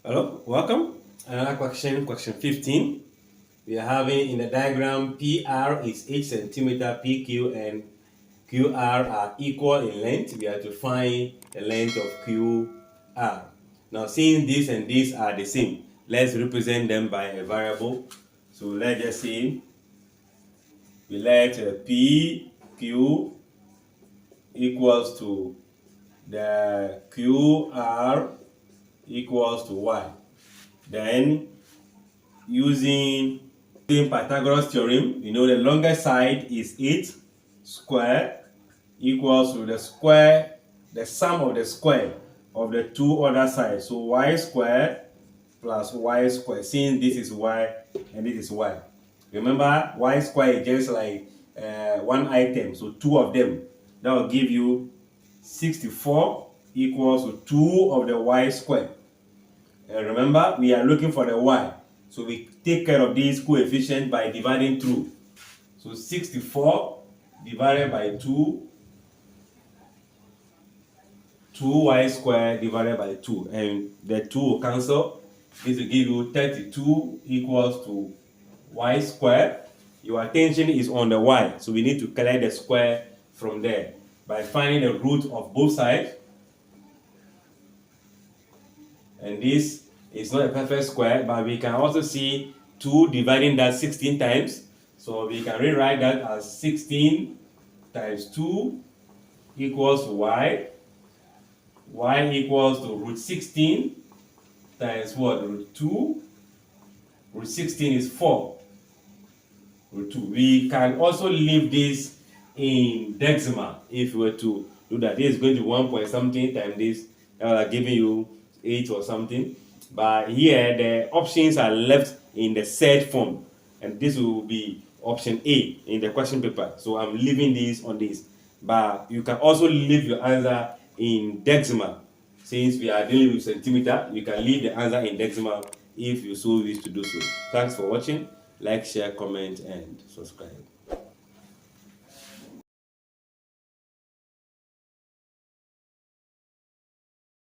Hello, welcome. Another question, question 15. We are having in the diagram PR is 8 centimeter, PQ and QR are equal in length. We have to find the length of QR. Now, since this and this are the same, let's represent them by a variable. So let's just say we let PQ equals to the QR equals to Y. Then using Pythagorean Theorem, you know the longest side is 8 square equals to the sum of the square of the two other sides. So y square plus y square, since this is y and this is y. Remember, y square is just like one item, so two of them. That will give you 64 equals to 2 of the y square. Remember, we are looking for the y. So we take care of this coefficient by dividing through. So 64 divided by 2y squared divided by 2. And the 2 will cancel. This will give you 32 equals to y squared. Your attention is on the y. So we need to collect the square from there by finding the root of both sides. And this is not a perfect square, but we can also see 2 dividing that 16 times. So we can rewrite that as 16 times 2 equals y. Y equals to root 16 times what? Root 2. Root 16 is 4. Root 2. We can also leave this in decimal if we were to do that. This is going to be 1 point something times this, giving you 8 or something. But here the options are left in the set form, and this will be option A in the question paper. So I'm leaving this on this, but you can also leave your answer in decimal. Since we are dealing with centimeter, you can leave the answer in decimal if you so wish to do so. Thanks for watching. Like, share, comment and subscribe.